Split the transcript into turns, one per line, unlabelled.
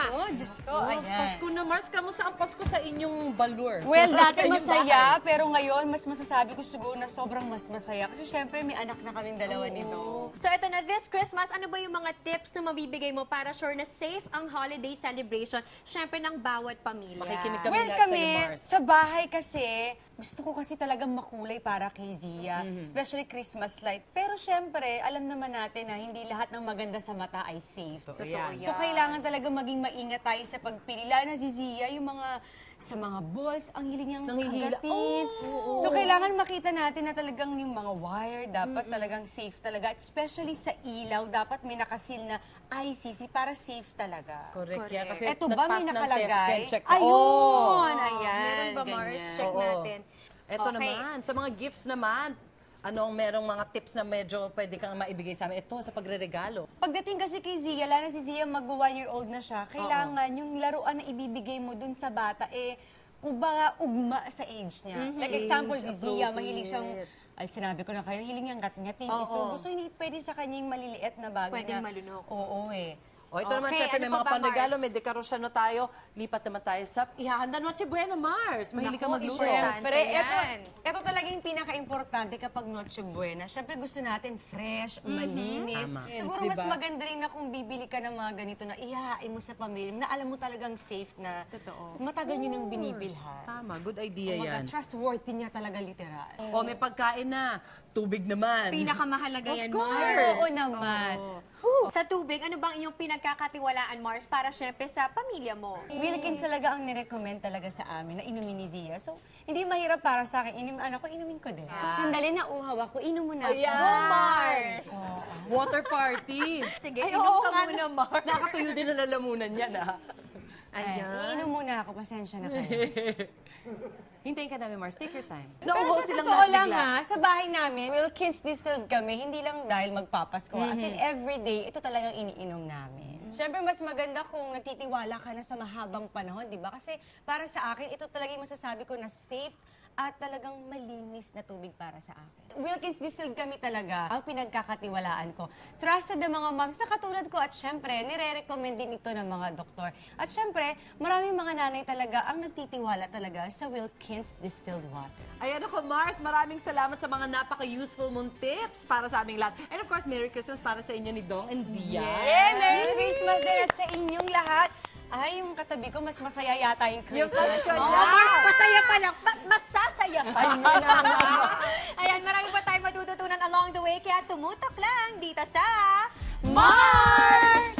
Oh, Diyos ko, ayan.
Pasko na, Mars. Kamusta ang Pasko sa inyong Balur?
Well, dati
Sa inyong
masaya,
bahay?
pero ngayon, mas masasabi ko siguro na sobrang mas masaya. Kasi syempre, may anak na kaming dalawa nito.
So ito na, this Christmas, ano ba yung mga tips na mabibigay mo para sure na safe ang holiday celebration, syempre ng bawat pamilya?
Makikinig kami
Well,
lahat
kami,
sa'yo, Mars.
sa bahay kasi, gusto ko kasi talagang makulay para kay Zia. Especially Christmas light. Pero syempre, alam naman natin na hindi lahat ng maganda sa mata ay safe.
Totoo yan.
So, kailangan talaga maging maingat tayo sa pagpili. Lalo na si Zia, yung mga sa mga balls, ang hiling niyang
Nanghihila.
kagatin. So, kailangan makita natin na talagang yung mga wire, dapat talagang safe talaga. At especially sa ilaw, dapat may nakasil na ICC para safe talaga.
Correct yan. Kasi
Eto ba, may
nagpass ng
nakalagay?
test yan. Check na.
Ayun! Ayan.
Meron ba, Mars?
ganyan.
Check
Oo.
natin.
Ito
Okay.
naman, sa mga gifts naman, anong merong mga tips na medyo pwede kang maibigay sa amin? Ito, sa pagre-regalo.
Pagdating kasi kay Zia, lalo na si Zia mag-1-year-old na siya, kailangan yung laruan na ibibigay mo dun sa bata, ubaga ugma sa age niya. Like example, si Zia, mahilig siyang, sinabi ko na kayo, hiling niyang ngat-ngatin. So gusto hindi pwede sa kanyang maliliit na bagay
Pwedeng
na,
malunok.
Oo
O, ito naman,
Okay,
syempre,
ano
may
pa
mga
ba,
panregalo,
Mars?
may dekorasyon na tayo. Lipat naman tayo sa ihahanda Noche Buena, Mars. Mahilig ka magluto.
Siyempre,
Yan.
ito talaga yung pinaka-importante kapag Noche Buena. Siyempre gusto natin fresh, malinis.
Tama.
Siguro
Yes,
mas
diba?
maganda rin na kung bibili ka ng mga ganito na ihahain mo sa pamilya, na alam mo talagang safe na matagal nyo nang binibilhan.
Tama, good idea
Oh my
yan.
God, trustworthy niya talaga literal.
O, may pagkain na. Tubig naman.
Pinakamahalaga yan,
Of
Mars.
course.
Oo naman.
Sa tubig, ano bang iyong pinagkakatiwalaan, Mars, para syempre sa pamilya mo?
Wilkins talaga ang nirecommend talaga sa amin na inumin ni Zia. So, hindi mahirap para sa akin. Anak ko, inumin ko din. Sandali na uhaw ako, inom mo na.
Ayan.
Go, Mars!
Water party.
Sige,
Ay,
inom
oo
ka
nga,
muna, Mars.
Nakatuyo din ang lalamunan yan, ha?
Ayan. Iinom muna ako, pasensya na kayo.
Hintayin ka namin, Mars. Take your time.
Pero
Nauho
sa
silang
totoo
lahat
lang
bigla.
ha, sa bahay namin, Wilkins distilled kami, hindi lang dahil magpapasko. As in, everyday, ito talagang iniinom namin. Siyempre, mas maganda kung nagtitiwala ka na sa mahabang panahon, di ba? Kasi para sa akin, ito talaga yung masasabi ko na safe at talagang malinis na tubig para sa akin. Wilkins distilled kami talaga ang pinagkakatiwalaan ko. Trusted na mga moms na katulad ko at syempre, nire-recommend din ito ng mga doktor. At syempre, maraming mga nanay talaga ang nagtitiwala talaga sa Wilkins distilled water.
Ayan ako, Mars. Maraming salamat sa mga napaka-useful mong tips para sa aming lahat. And of course, Merry Christmas para sa inyo ni Dong and Zia.
Yeah, Merry Christmas din at sa inyong lahat. Ay, yung katabi ko, mas masaya yata yung Christmas.
Mars, masaya pa lang. Masasaya pa. Ayan, marami pa tayong matututunan along the way, kaya tumutok lang dito sa
Mars!